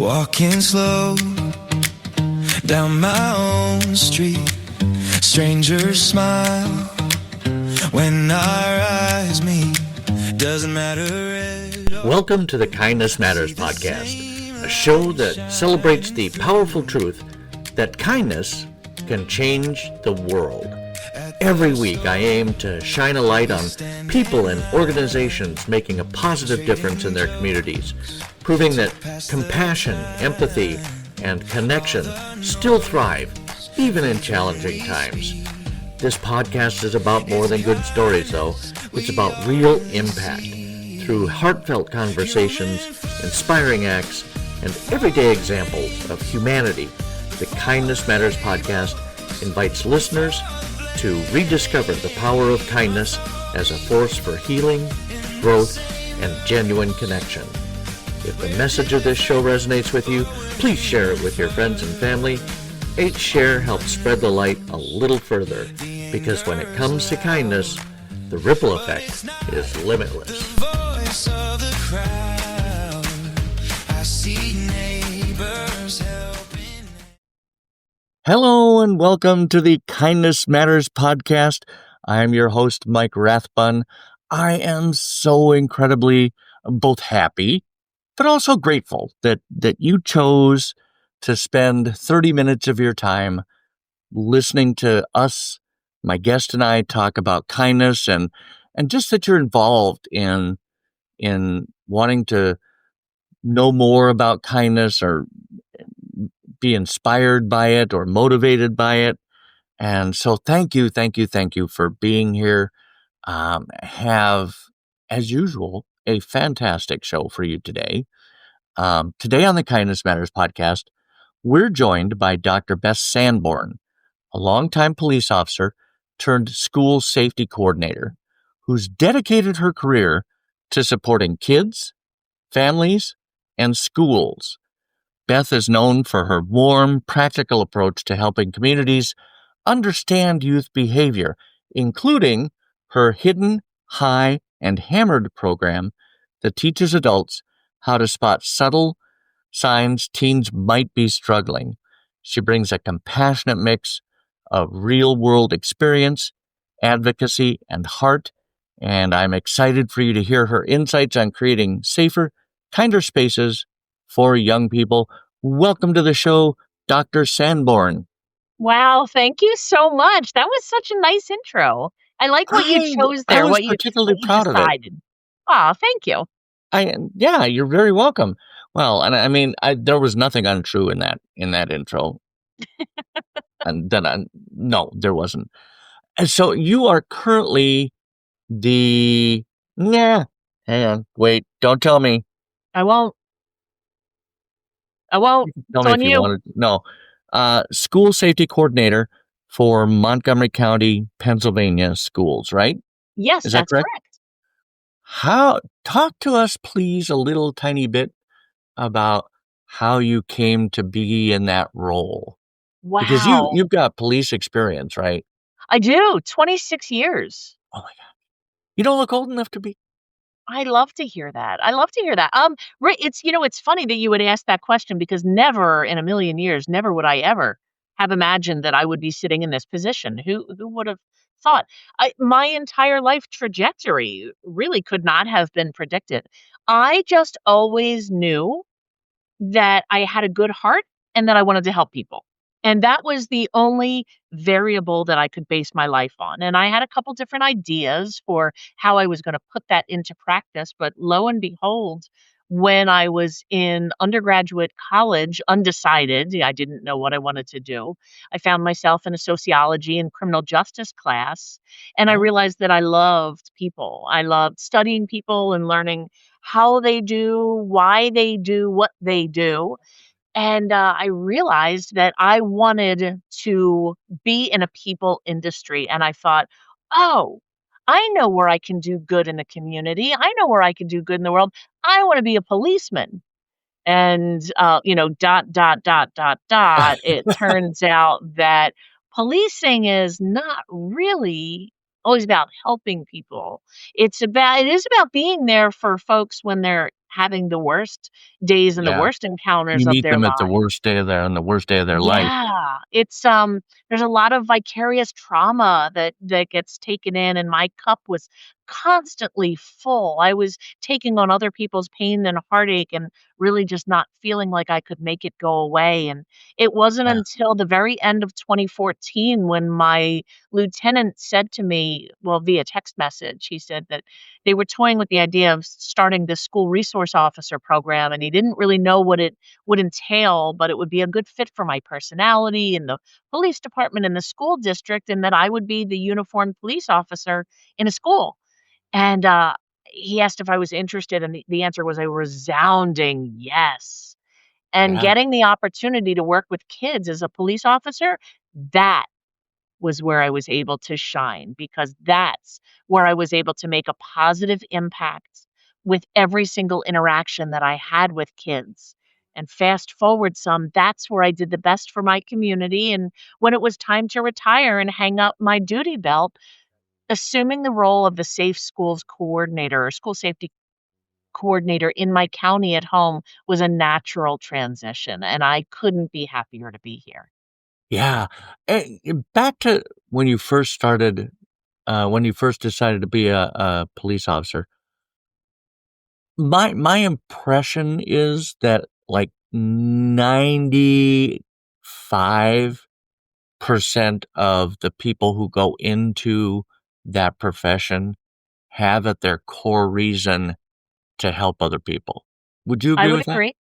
Walking slow down my own street. Strangers smile when our eyes meet. Doesn't matter at all. Welcome to the Kindness Matters podcast, a show that celebrates the powerful truth that kindness can change the world. Every week I aim to shine a light on people and organizations making a positive difference in their communities, proving that compassion, empathy, and connection still thrive, even in challenging times. This podcast is about more than good stories, though. It's about real impact. Through heartfelt conversations, inspiring acts, and everyday examples of humanity, the Kindness Matters podcast invites listeners to rediscover the power of kindness as a force for healing, growth, and genuine connection. If the message of this show resonates with you, please share it with your friends and family. Each share helps spread the light a little further, because when it comes to kindness, the ripple effect is limitless. Voice of the crowd. I see neighbors helping. Hello and welcome to the Kindness Matters podcast. I am your host, Mike Rathbun. I am so incredibly both happy, but also grateful that you chose to spend 30 minutes of your time listening to us, my guest and I, talk about kindness and just that you're involved in wanting to know more about kindness or be inspired by it or motivated by it. And so thank you for being here. Have, as usual, a fantastic show for you today. Today on the Kindness Matters podcast, we're joined by Dr. Beth Sanborn, a longtime police officer turned school safety coordinator who's dedicated her career to supporting kids, families, and schools. Beth is known for her warm, practical approach to helping communities understand youth behavior, including her Hidden, High, and Hammered program that teaches adults how to spot subtle signs teens might be struggling. She brings a compassionate mix of real-world experience, advocacy, and heart, and I'm excited for you to hear her insights on creating safer, kinder spaces for young people. Welcome to the show, Dr. Sanborn. Wow, thank you so much. That was such a nice intro. I like what you chose I there, was what you particularly proud of it. decided. Aw, thank you. Yeah, you're very welcome. Well, and I mean, there was nothing untrue in that intro, and then no, there wasn't. And so you are currently the hang on, wait, don't tell me. I won't. Tell It's me on if you you. wanted. No, school safety coordinator for Montgomery County, Pennsylvania schools, right? Yes, Is that that's correct? Talk to us, please, a little tiny bit about how you came to be in that role. Because Wow. you've got police experience, right? I do. 26 years. Oh my God. You don't look old enough to be. I love to hear that. Right, it's funny that you would ask that question because never in a million years, never would I ever have imagined that I would be sitting in this position. Who would have thought? My entire life trajectory really could not have been predicted. I just always knew that I had a good heart and that I wanted to help people. And that was the only variable that I could base my life on. And I had a couple different ideas for how I was going to put that into practice. But lo and behold, when I was in undergraduate college, undecided, I didn't know what I wanted to do. I found myself in a sociology and criminal justice class. And I Oh. realized that I loved people. I loved studying people and learning how they do, why they do what they do. And I realized that I wanted to be in a people industry. And I thought, oh, I know where I can do good in the community. I know where I can do good in the world. I want to be a policeman. And, dot. It turns out that policing is not really always about helping people. It is about being there for folks when they're having the worst days and the Yeah. worst encounters You of meet their them at the lives. worst day of their on the worst day of their life. Yeah, it's, there's a lot of vicarious trauma that gets taken in, and my cup was constantly full. I was taking on other people's pain and heartache and really just not feeling like I could make it go away, and it wasn't Yeah. until the very end of 2014 when my lieutenant said to me, well, via text message, he said that they were toying with the idea of starting this school resource officer program, and he didn't really know what it would entail, but it would be a good fit for my personality and the police department and the school district, and that I would be the uniformed police officer in a school. And he asked if I was interested, and the answer was a resounding yes. And Yeah. getting the opportunity to work with kids as a police officer, that was where I was able to shine because that's where I was able to make a positive impact with every single interaction that I had with kids. And fast forward some, that's where I did the best for my community. And when it was time to retire and hang up my duty belt, assuming the role of the safe schools coordinator or school safety coordinator in my county at home was a natural transition. And I couldn't be happier to be here. Yeah. Back to when you first decided to be a police officer, my impression is that, like, 95% of the people who go into that profession have at their core reason to help other people. Would you I agree would with that? agree.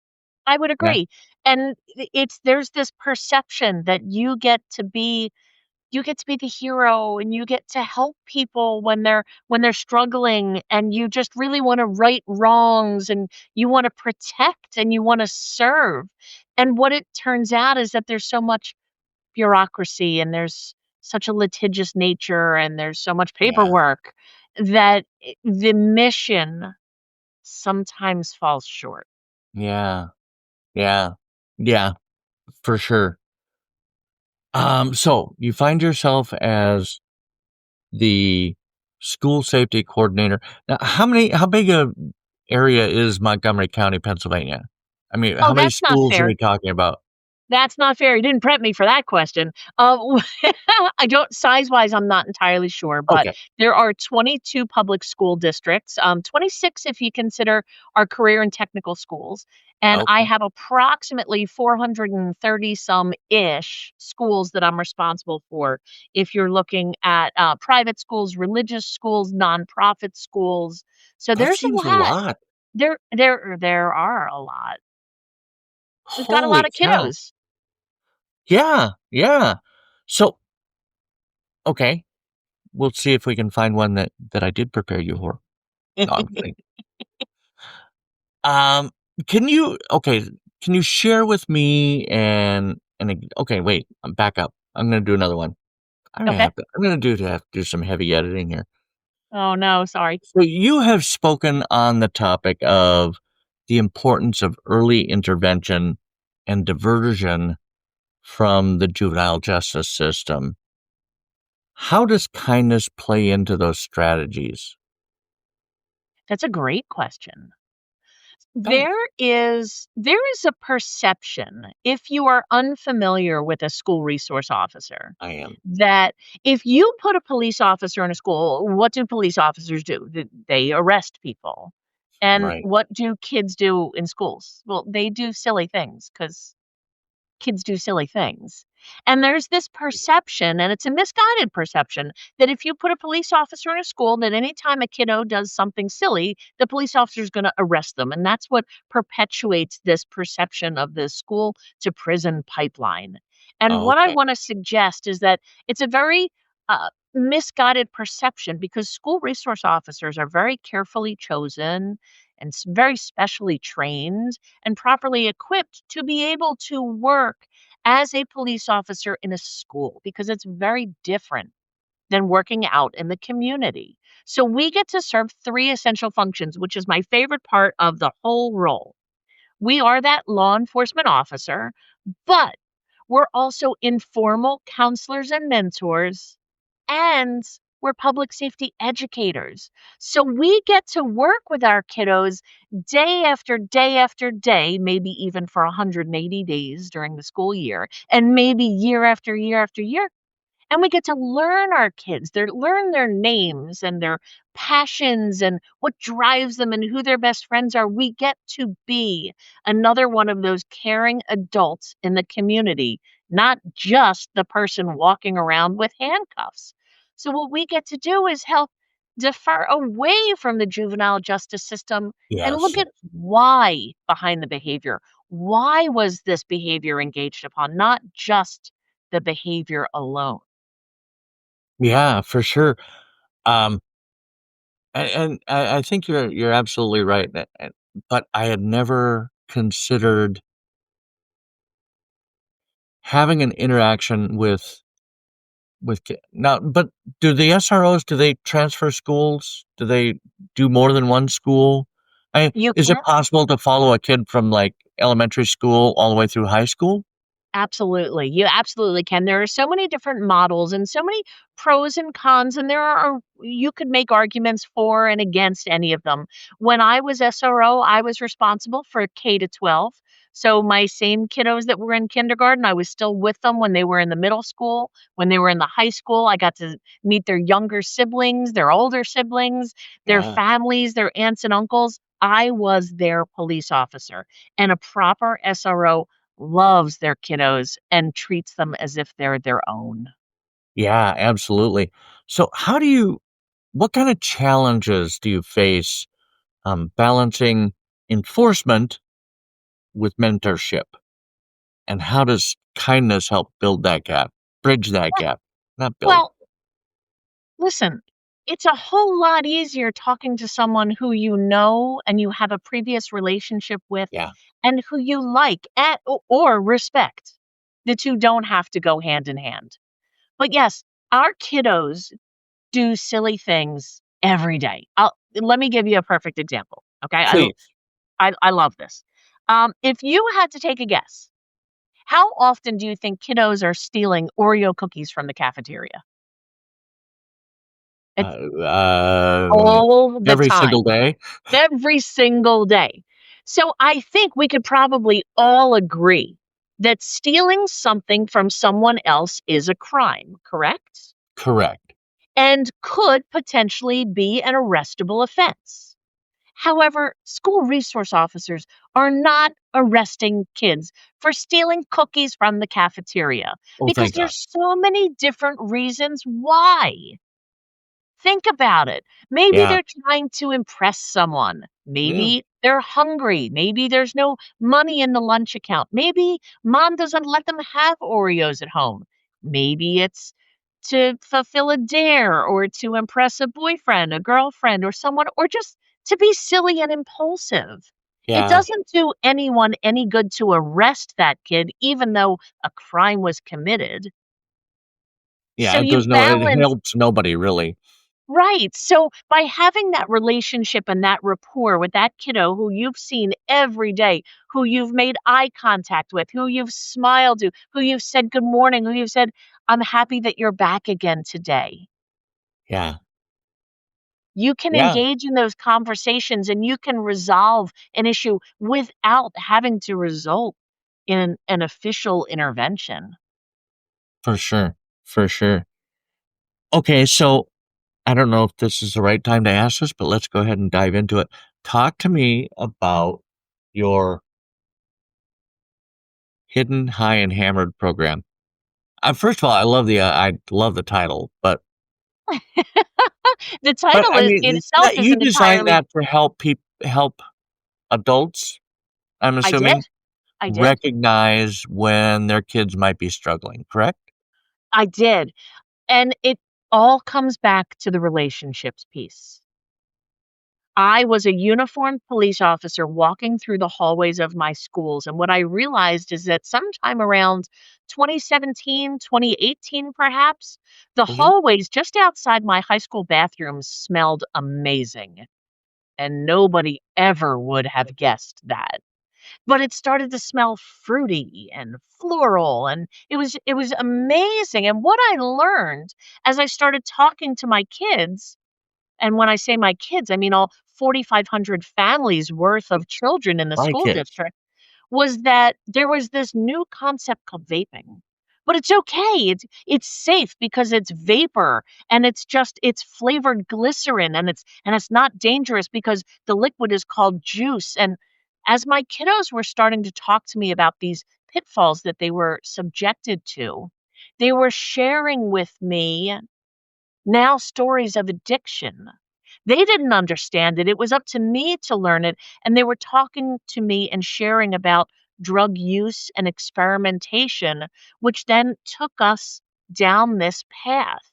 I would Yeah. agree. And it's there's this perception that you get to be the hero and you get to help people when they're struggling and you just really want to right wrongs and you want to protect and you want to serve. And what it turns out is that there's so much bureaucracy and there's such a litigious nature and there's so much Yeah. paperwork that the mission sometimes falls short. Yeah. Yeah. Yeah, for sure. So you find yourself as the school safety coordinator. Now, how big a area is Montgomery County, Pennsylvania? I mean, Oh, how many that's not schools are fair. we talking about? That's not fair. You didn't prep me for that question. I don't size-wise, I'm not entirely sure, but Okay. there are 22 public school districts, 26 if you consider our career and technical schools, and I Okay. have approximately 430 some ish schools that I'm responsible for. If you're looking at private schools, religious schools, nonprofit schools, so That there's seems a a lot. lot. There are a lot. We've got a lot Holy of cow. kiddos. Yeah. Yeah. So, okay, we'll see if we can find one that I did prepare you for. No, I'm kidding. Um, can you share with me okay, wait, back up. I'm gonna do another one. Okay. I'm gonna have to do some heavy editing here. Oh, no, sorry. So you have spoken on the topic of the importance of early intervention and diversion from the juvenile justice system. How does kindness play into those strategies? That's a great question. Thanks. There is a perception, if you are unfamiliar with a school resource officer, I am. that if you put a police officer in a school, what do police officers do? They arrest people. And Right. what do kids do in schools? Well, they do silly things because kids do silly things. And there's this perception, and it's a misguided perception, that if you put a police officer in a school, that anytime a kiddo does something silly, the police officer is going to arrest them. And that's what perpetuates this perception of the school to prison pipeline. And what I Okay. want to suggest is that it's a very misguided perception because school resource officers are very carefully chosen and very specially trained and properly equipped to be able to work as a police officer in a school because it's very different than working out in the community. So we get to serve three essential functions, which is my favorite part of the whole role. We are that law enforcement officer, but we're also informal counselors and mentors, and we're public safety educators. So we get to work with our kiddos day after day after day, maybe even for 180 days during the school year, and maybe year after year after year, and we get to learn our kids, learn their names and their passions and what drives them and who their best friends are. We get to be another one of those caring adults in the community, not just the person walking around with handcuffs. So what we get to do is help defer away from the juvenile justice system and look Yes. at why behind the behavior. Why was this behavior engaged upon, not just the behavior alone? Yeah, for sure. Um, and I think you're absolutely right. But I had never considered having an interaction now. But do the SROs, do they transfer schools? Do they do more than one school? You Is it can. possible to follow a kid from like elementary school all the way through high school? Absolutely. You absolutely can. There are so many different models and so many pros and cons, and there are you could make arguments for and against any of them. When I was SRO, I was responsible for K to 12. So my same kiddos that were in kindergarten, I was still with them when they were in the middle school, when they were in the high school. I got to meet their younger siblings, their older siblings, their Yeah. families, their aunts and uncles. I was their police officer, and a proper SRO loves their kiddos and treats them as if they're their own. Yeah, absolutely. So what kind of challenges do you face balancing enforcement with mentorship? And how does kindness help build that gap, bridge that Yeah, gap, not build? well, listen, it's a whole lot easier talking to someone who you know and you have a previous relationship with Yeah. and who you like or respect. The two don't have to go hand in hand. But yes, our kiddos do silly things every day. Let me give you a perfect example. Okay. Please. I love this. If you had to take a guess, how often do you think kiddos are stealing Oreo cookies from the cafeteria? It's Uh, all the every time, single day. every single day. So I think we could probably all agree that stealing something from someone else is a crime, correct? Correct. And could potentially be an arrestable offense. However, school resource officers are not arresting kids for stealing cookies from the cafeteria Oh, because thank God. there's so many different reasons why. Think about it. Maybe Yeah. they're trying to impress someone. Mm, Maybe they're hungry. Maybe there's no money in the lunch account. Maybe mom doesn't let them have Oreos at home. Maybe it's to fulfill a dare or to impress a boyfriend, a girlfriend, or someone, or just to be silly and impulsive. It yeah. doesn't do anyone any good to arrest that kid, even though a crime was committed. Yeah. So It you does no, it balance. helps nobody really. Right. So by having that relationship and that rapport with that kiddo who you've seen every day, who you've made eye contact with, who you've smiled to, who you've said good morning, who you've said, I'm happy that you're back again today. Yeah. You can Yeah. engage in those conversations and you can resolve an issue without having to result in an official intervention. For sure. For sure. Okay. So I don't know if this is the right time to ask this, but let's go ahead and dive into it. Talk to me about your hidden, high, and hammered program. First of all, I love the title, The but title I mean, in itself you isn't designed entirely. that to help adults, I'm I did. assuming, I did. recognize when their kids might be struggling, correct? I did. And it all comes back to the relationships piece. I was a uniformed police officer walking through the hallways of my schools. And what I realized is that sometime around 2017, 2018, perhaps, the Mhm. hallways just outside my high school bathrooms smelled amazing. And nobody ever would have guessed that. but it started to smell fruity and floral, and it was amazing. And what I learned as I started talking to my kids, and when I say my kids, I mean all 4,500 families worth of children in the My school kids. district, was that there was this new concept called vaping. But it's okay. It's safe because it's vapor, and it's flavored glycerin, and it's not dangerous because the liquid is called juice. And as my kiddos were starting to talk to me about these pitfalls that they were subjected to, they were sharing with me now stories of addiction. They didn't understand it. It was up to me to learn it. And they were talking to me and sharing about drug use and experimentation, which then took us down this path.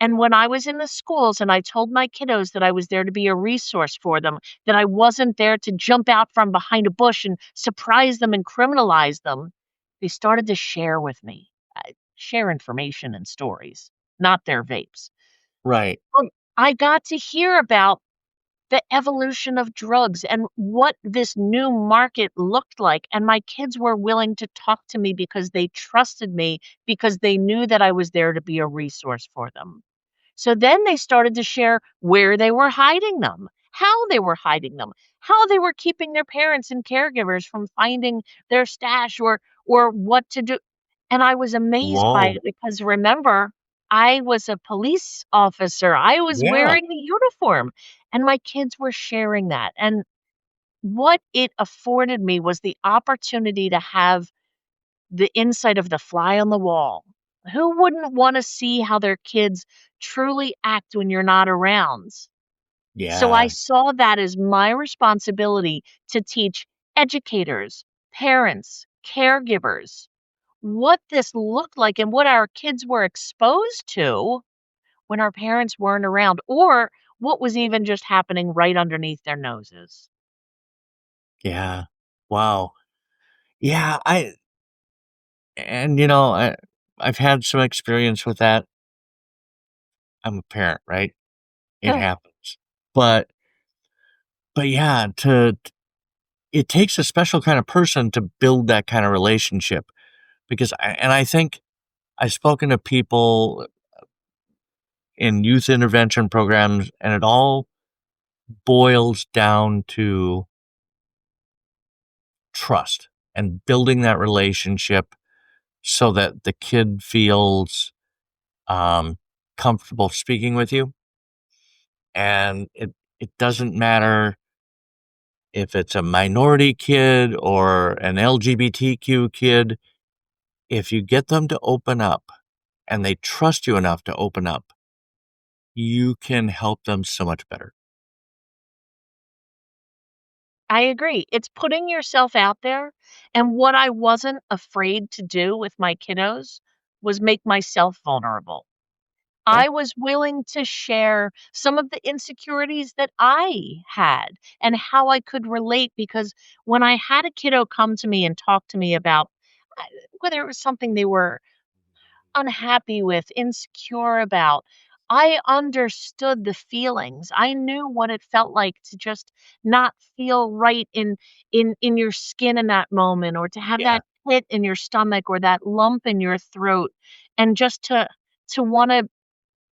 And when I was in the schools and I told my kiddos that I was there to be a resource for them, that I wasn't there to jump out from behind a bush and surprise them and criminalize them, they started to share with me, share information and stories, not their vapes. Right. I got to hear about the evolution of drugs and what this new market looked like, and my kids were willing to talk to me because they trusted me, because they knew that I was there to be a resource for them. So then they started to share where they were hiding them, how they were hiding them, how they were keeping their parents and caregivers from finding their stash, or what to do. And I was amazed by Whoa. it because remember, I was a police officer. I was Yeah. wearing the uniform, and my kids were sharing that. And what it afforded me was the opportunity to have the insight of the fly on the wall. Who wouldn't wanna see how their kids truly act when you're not around? So I Yeah. saw that as my responsibility to teach educators, parents, caregivers what this looked like and what our kids were exposed to when our parents weren't around, or what was even just happening right underneath their noses. Yeah. Wow. Yeah, I've had some experience with that. I'm a parent, right? It happens. But yeah, it takes a special kind of person to build that kind of relationship because I think I've spoken to people in youth intervention programs, and it all boils down to trust and building that relationship so that the kid feels um, comfortable speaking with you. And it doesn't matter if it's a minority kid or an LGBTQ kid. If you get them to open up and they trust you enough to open up, you can help them so much better. I agree. It's putting yourself out there, and what I wasn't afraid to do with my kiddos was make myself vulnerable. Okay. I was willing to share some of the insecurities that I had and how I could relate, because when I had a kiddo come to me and talk to me about uh, whether it was something they were unhappy with, insecure about, I understood the feelings. I knew what it felt like to just not feel right in your skin in that moment, or to have Yeah. that pit in your stomach or that lump in your throat, and just to want to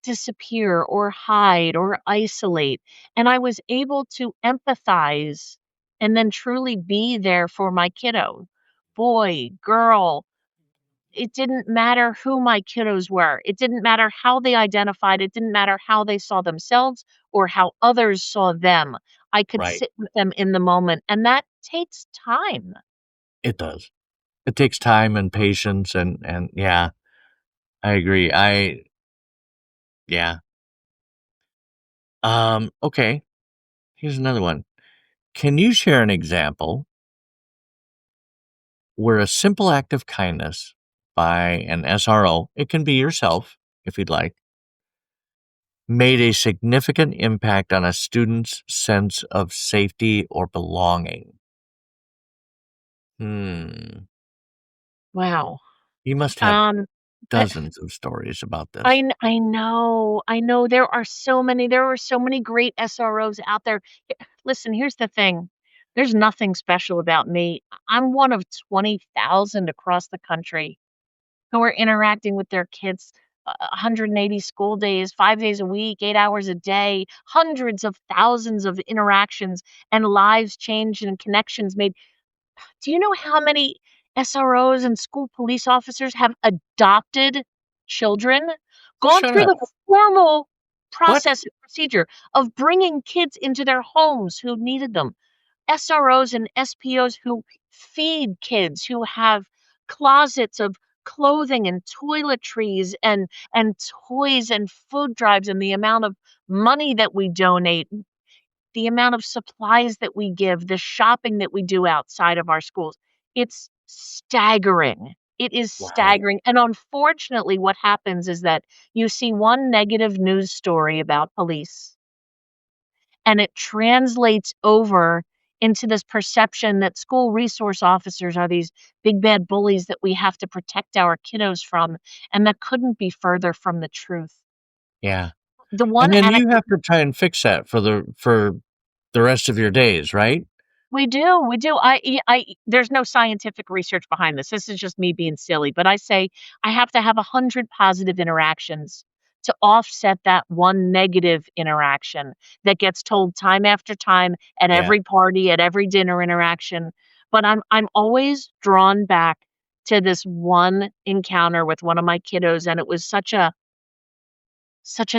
disappear or hide or isolate. And I was able to empathize and then truly be there for my kiddo. Boy, girl, it didn't matter who my kiddos were. It didn't matter how they identified. It didn't matter how they saw themselves or how others saw them. I could Right. sit with them in the moment, and that takes time. It does. It takes time and patience and yeah, I agree. Yeah. Okay. Here's another one. Can you share an example where a simple act of kindness by an SRO, it can be yourself if you'd like, made a significant impact on a student's sense of safety or belonging? Hmm. Wow. You must have Um, I dozens of stories about this. I know there are so many great SROs out there. Listen, here's the thing. There's nothing special about me. I'm one of 20,000 across the country who are interacting with their kids 180 school days, 5 days a week, 8 hours a day, hundreds of thousands of interactions and lives changed and connections made. Do you know how many SROs and school police officers have adopted children? Gone Shut through up. the formal What? process and procedure of bringing kids into their homes who needed them. SROs and SPOs who feed kids, who have closets of clothing and toiletries and toys and food drives, and the amount of money that we donate, the amount of supplies that we give, the shopping that we do outside of our schools. It's staggering. It is Wow. staggering. And unfortunately, what happens is that you see one negative news story about police, and it translates over into this perception that school resource officers are these big bad bullies that we have to protect our kiddos from, and that couldn't be further from the truth. Yeah. The And one then you anecdote have to try and fix that for the rest of your days, right? we do, we do. There's no scientific research behind this. This is just me being silly, but I say I have to have 100 positive interactions to offset that one negative interaction that gets told time after time at Yeah. every party, at every dinner interaction. But I'm always drawn back to this one encounter with one of my kiddos, and it was such a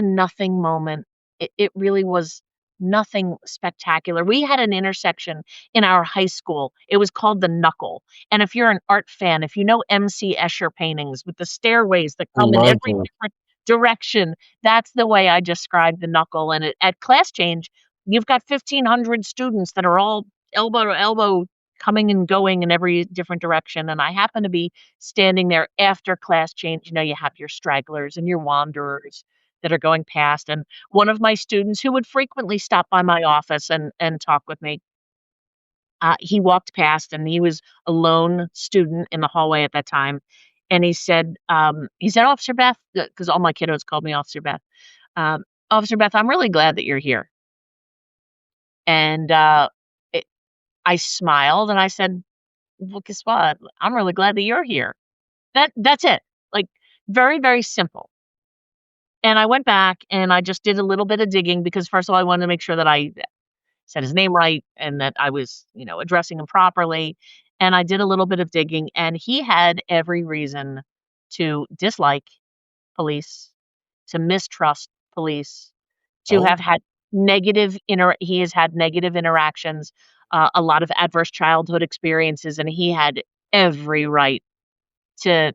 nothing moment. It really was nothing spectacular. We had an intersection in our high school. It was called the Knuckle, and if you're an art fan, if you know M.C. Escher paintings with the stairways that come in Love every those. different direction, that's the way I describe the Knuckle, and at class change, you've got 1,500 students that are all elbow to elbow coming and going in every different direction, and I happen to be standing there after class change. You have your stragglers and your wanderers that are going past, and one of my students who would frequently stop by my office and talk with me, he walked past, and he was a lone student in the hallway at that time, and he said, "Officer Beth," because all my kiddos called me Officer Beth. "Officer Beth, I'm really glad that you're here." And, it I smiled and I said, "Well, guess what? I'm really glad that you're here." That's it. Like, very, very simple. And I went back and I just did a little bit of digging because first of all, I wanted to make sure that I said his name right and that I was, addressing him properly. And I did a little bit of digging, and he had every reason to dislike police, to mistrust police, to Oh, have had he has had negative interactions, a lot of adverse childhood experiences, and he had every right to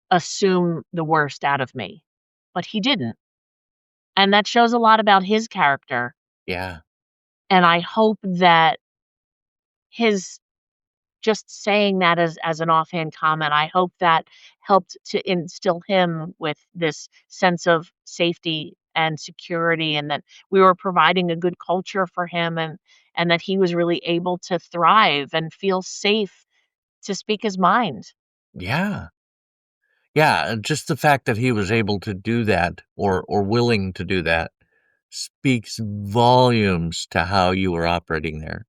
assume the worst out of me. But he didn't. And that shows a lot about his character. yeah. And I hope that his just saying that as an offhand comment, I hope that helped to instill him with this sense of safety and security, and that we were providing a good culture for him, and that he was really able to thrive and feel safe to speak his mind. Yeah. Yeah, just the fact that he was able to do that or willing to do that speaks volumes to how you were operating there.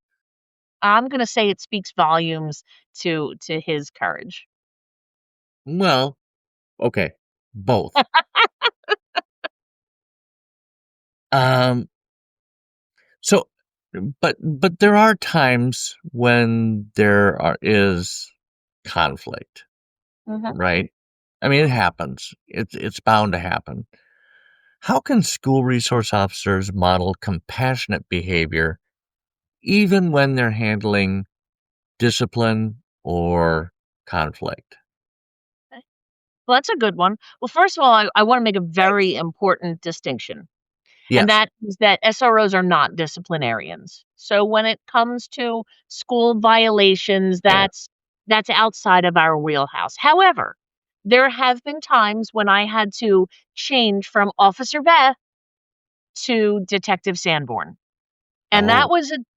I'm gonna say it speaks volumes to his courage. Well, okay, both. Um, so but there are times when is conflict, Mhm. right? I mean, it happens. It's bound to happen. How can school resource officers model compassionate behavior even when they're handling discipline or conflict? Well, that's a good one. Well, first of all, I wanna make a Thanks. very important distinction, and Yes. that is that SROs are not disciplinarians. So when it comes to school violations, that's outside of our wheelhouse. However, there have been times when I had to change from Officer Beth to Detective Sanborn. And Oh,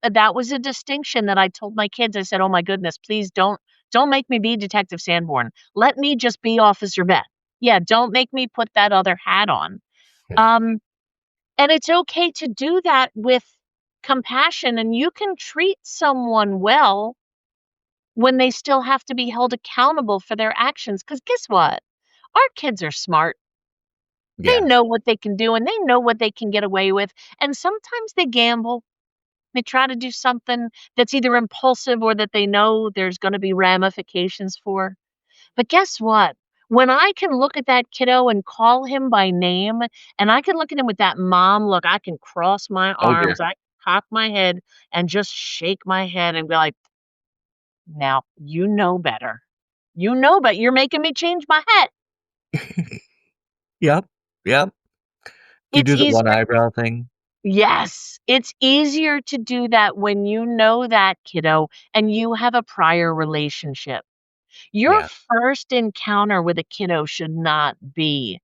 that was a distinction that I told my kids. I said, "Oh my goodness, please don't make me be Detective Sanborn. Let me just be Officer Beth. Yeah, don't make me put that other hat on." Um, and it's okay to do that with compassion, and you can treat someone well when they still have to be held accountable for their actions. Because guess what? Our kids are smart. They Yeah. know what they can do and they know what they can get away with. And sometimes they gamble. They try to do something that's either impulsive or that they know there's going to be ramifications for. But guess what? When I can look at that kiddo and call him by name, and I can look at him with that mom look, I can cross my Oh, dear. arms, I can cock my head and just shake my head and be like, now you know better. You know, but you're making me change my hat. Yep. Yep. Do you It's do the one easier. eyebrow thing? Yes, it's easier to do that when you know that kiddo and you have a prior relationship. Your Yeah. first encounter with a kiddo should not be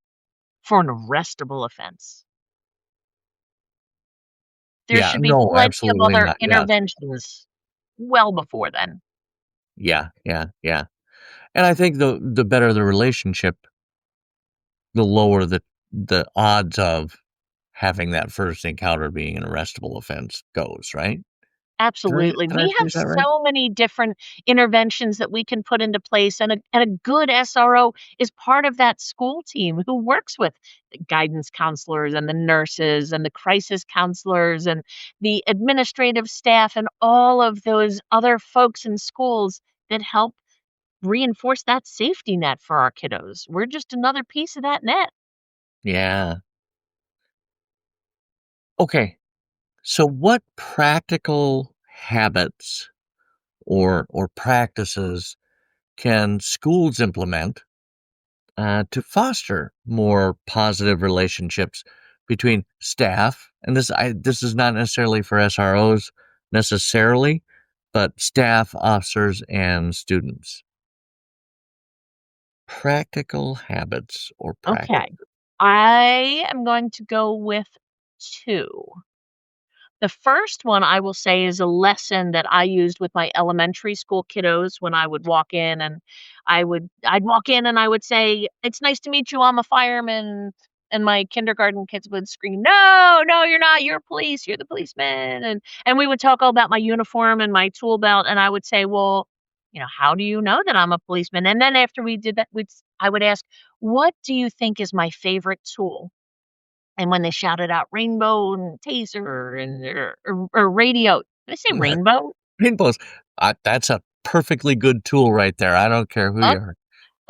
for an arrestable offense. There Yeah. should be No, plenty of absolutely other not. Yes. interventions well before then. Yeah. Yeah. Yeah. And I think the better the relationship, the lower the odds of having that first encounter being an arrestable offense goes, right? Absolutely. Did I We have phrase that right? so many different interventions that we can put into place, and a good SRO is part of that school team who works with the guidance counselors and the nurses and the crisis counselors and the administrative staff and all of those other folks in schools that help reinforce that safety net for our kiddos. We're just another piece of that net. Yeah. Okay. So what practical habits or practices can schools implement to foster more positive relationships between staff? And this is not necessarily for SROs necessarily, but staff, officers, and students. Practical habits or practice. Okay. I am going to go with 2. The first one I will say is a lesson that I used with my elementary school kiddos when I would walk in and I'd walk in and I would say, "It's nice to meet you. I'm a fireman." And my kindergarten kids would scream, "No, no, you're not. You're police. You're the policeman." And we would talk all about my uniform and my tool belt and I would say, "Well, how do you know that I'm a policeman?" And then after we did that, I would ask, "What do you think is my favorite tool?" And when they shouted out rainbow and taser and or radio. Did I say rainbow? Rainbows. That's a perfectly good tool right there. I don't care who Oh, you are.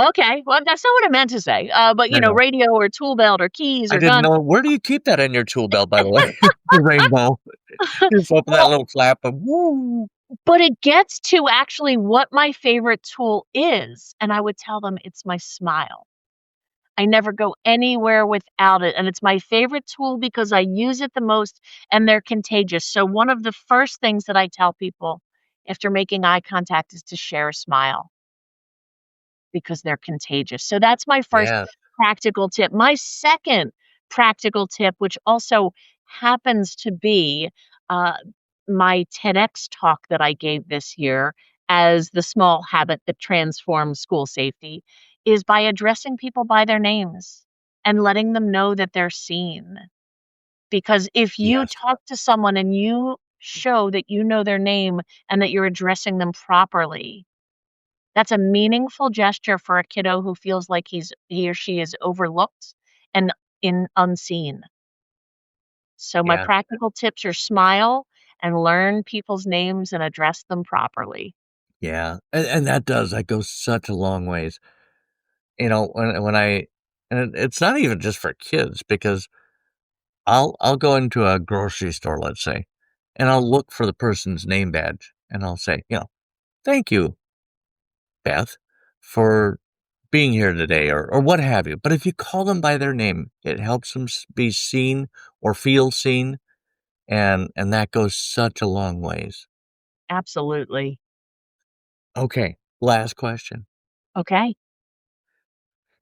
okay. Well, that's not what I meant to say. But I know. radio or tool belt or keys I or didn't gun. know. Where do you keep that in your tool belt, by the way? The rainbow. Just open that Well, little flap and woo. but it gets to actually what my favorite tool is, and I would tell them it's my smile. I never go anywhere without it, and it's my favorite tool because I use it the most, and they're contagious. So one of the first things that I tell people after making eye contact is to share a smile because they're contagious. So that's my first Yeah. practical tip. My second practical tip, which also happens to be uh, my TEDx talk that I gave this year as the small habit that transforms school safety, is by addressing people by their names and letting them know that they're seen. Because if you Yes. talk to someone and you show that you know their name and that you're addressing them properly, that's a meaningful gesture for a kiddo who feels like he or she is overlooked and unseen. So my Yeah. practical tips are smile and learn people's names and address them properly. Yeah. And that goes such a long ways. When it's not even just for kids because I'll go into a grocery store, let's say, and I'll look for the person's name badge and I'll say, "Thank you, Beth, for being here today," or what have you. But if you call them by their name, it helps them be seen or feel seen, and that goes such a long ways. Absolutely. Okay, last question. Okay.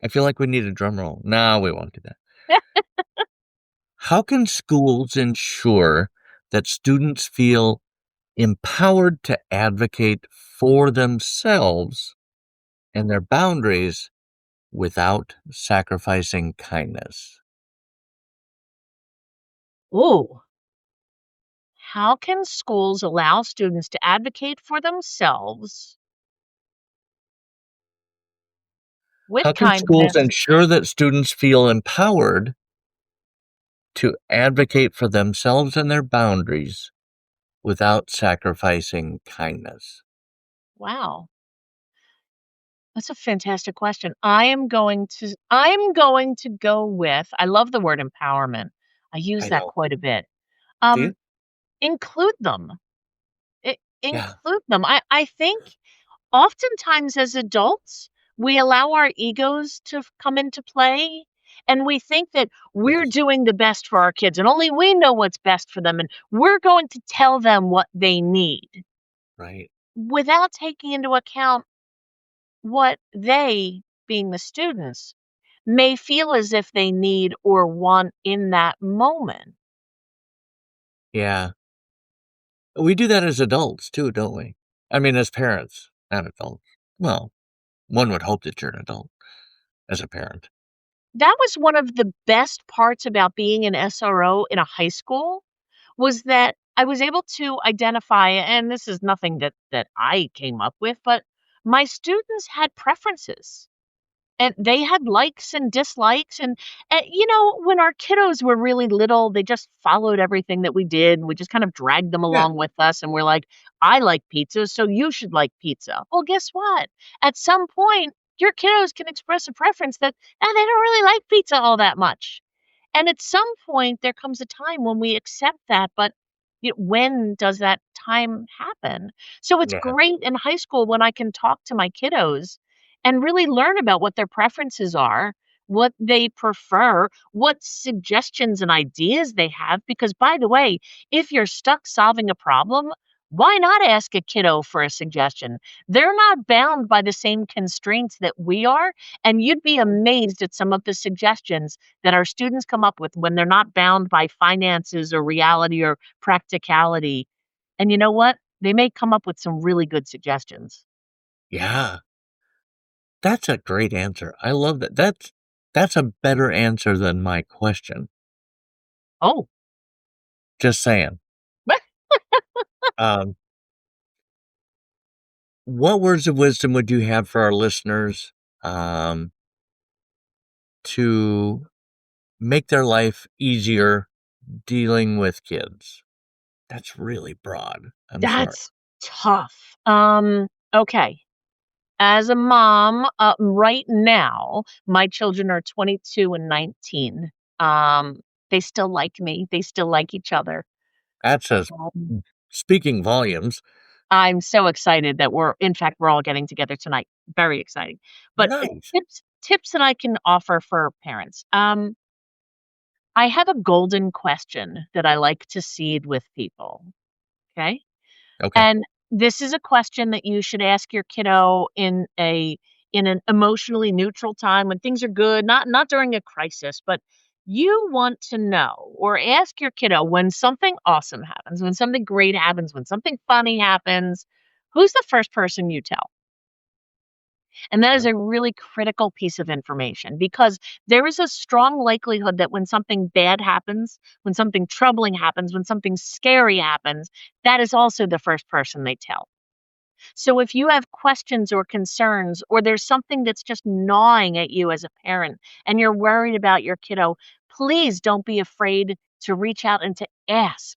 I feel like we need a drum roll. No, we won't do that. How can schools ensure that students feel empowered to advocate for themselves and their boundaries without sacrificing kindness? Ooh, How can schools allow students to advocate for themselves with How can schools kindness? ensure that students feel empowered to advocate for themselves and their boundaries without sacrificing kindness? Wow, that's a fantastic question. I'm going to go with, I love the word empowerment. I use I that know. quite a bit. Do you? Um, include them. Yeah. Include them. I think oftentimes as adults, we allow our egos to come into play, and we think that we're Yes. doing the best for our kids and only we know what's best for them and we're going to tell them what they need Right. without taking into account what they, being the students, may feel as if they need or want in that moment. Yeah. We do that as adults too, don't we? I mean, as parents, not adults. Well, one would hope that you're an adult as a parent. That was one of the best parts about being an SRO in a high school, was that I was able to identify, and this is nothing that I came up with, but my students had preferences. And they had likes and dislikes, and when our kiddos were really little, they just followed everything that we did, and we just kind of dragged them Yeah. along with us, and we're like, "I like pizza, so you should like pizza." Well, guess what? At some point, your kiddos can express a preference that, they don't really like pizza all that much. And at some point, there comes a time when we accept that, but when does that time happen? So it's Yeah. great in high school when I can talk to my kiddos and really learn about what their preferences are, what they prefer, what suggestions and ideas they have. Because, by the way, if you're stuck solving a problem, why not ask a kiddo for a suggestion? They're not bound by the same constraints that we are. And you'd be amazed at some of the suggestions that our students come up with when they're not bound by finances or reality or practicality. And you know what? They may come up with some really good suggestions. Yeah. That's a great answer. I love that. That's a better answer than my question. Oh, Just saying. Um, what words of wisdom would you have for our listeners um, to make their life easier dealing with kids? That's really broad. I'm sorry. that's tough. Okay. As a mom, right now, my children are 22 and 19. Um, they still like me. They still like each other. That says Um, speaking volumes. I'm so excited that we're all getting together tonight. Very exciting. But Nice. tips that I can offer for parents. I have a golden question that I like to seed with people. Okay. Okay. And this is a question that you should ask your kiddo in an emotionally neutral time when things are good, not during a crisis, but you want to know or ask your kiddo when something awesome happens, when something great happens, when something funny happens, who's the first person you tell? And that is Sure. a really critical piece of information because there is a strong likelihood that when something bad happens, when something troubling happens, when something scary happens, that is also the first person they tell. So if you have questions or concerns, or there's something that's just gnawing at you as a parent and you're worried about your kiddo, please don't be afraid to reach out and to ask.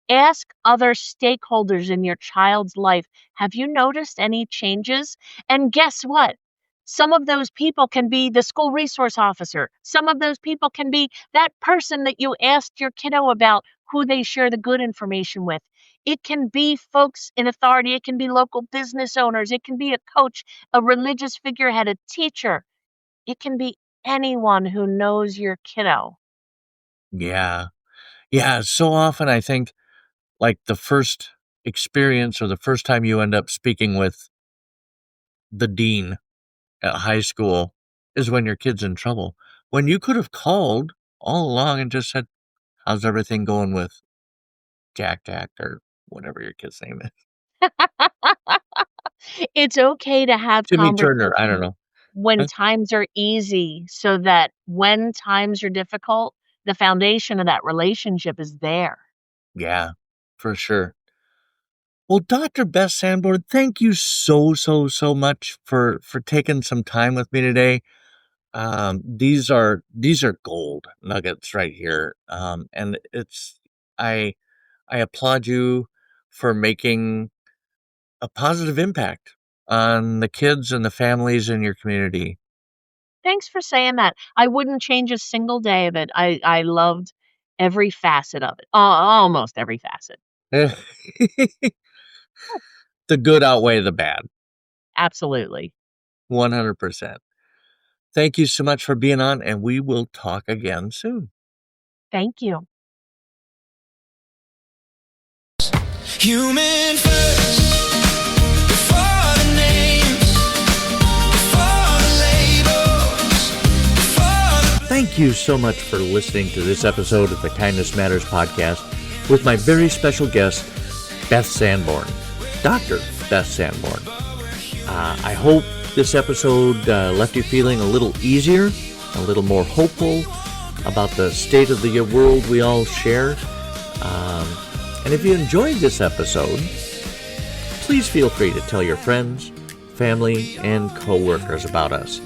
Ask other stakeholders in your child's life, have you noticed any changes? And guess what? Some of those people can be the school resource officer. Some of those people can be that person that you asked your kiddo about who they share the good information with. It can be folks in authority, it can be local business owners, it can be a coach, a religious figurehead, a teacher. It can be anyone who knows your kiddo. Yeah. Yeah. So often I think like the first experience or the first time you end up speaking with the dean at high school is when your kid's in trouble. When you could have called all along and just said, how's everything going with Jack Jack or whatever your kid's name is? It's okay to have Timmy Turner. I don't conversations know. when Huh? times are easy so that when times are difficult, the foundation of that relationship is there. Yeah. for sure. Well, Dr. Beth Sanborn, thank you so much for taking some time with me today. These are gold nuggets right here. And I I applaud you for making a positive impact on the kids and the families in your community. Thanks for saying that. I wouldn't change a single day of it. I loved every facet of it. Almost every facet. The good outweigh the bad. Absolutely. 100%. Thank you so much for being on, and we will talk again soon. Thank you. Human first, before the names, before the labels, before the Thank you so much for listening to this episode of the Kindness Matters podcast with my very special guest, Beth Sanborn, Dr. Beth Sanborn. I hope this episode left you feeling a little easier, a little more hopeful about the state of the world we all share. And if you enjoyed this episode, please feel free to tell your friends, family, and coworkers about us.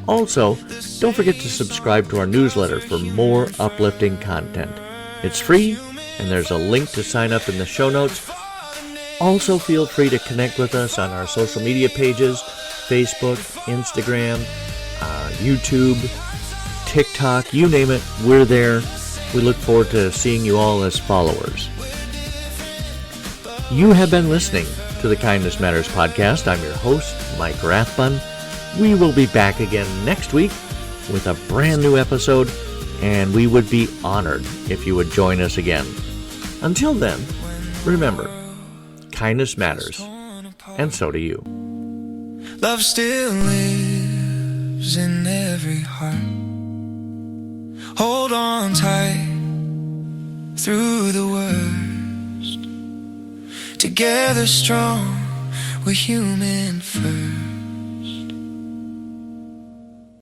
Also, don't forget to subscribe to our newsletter for more uplifting content. It's free, and there's a link to sign up in the show notes. Also, feel free to connect with us on our social media pages, Facebook, Instagram, YouTube, TikTok, you name it, we're there. We look forward to seeing you all as followers. You have been listening to the Kindness Matters podcast. I'm your host, Mike Rathbun. We will be back again next week with a brand new episode, and we would be honored if you would join us again. Until then, remember, kindness matters, and so do you. love still lives in every heart. Hold on tight through the worst. Together strong, we're human first.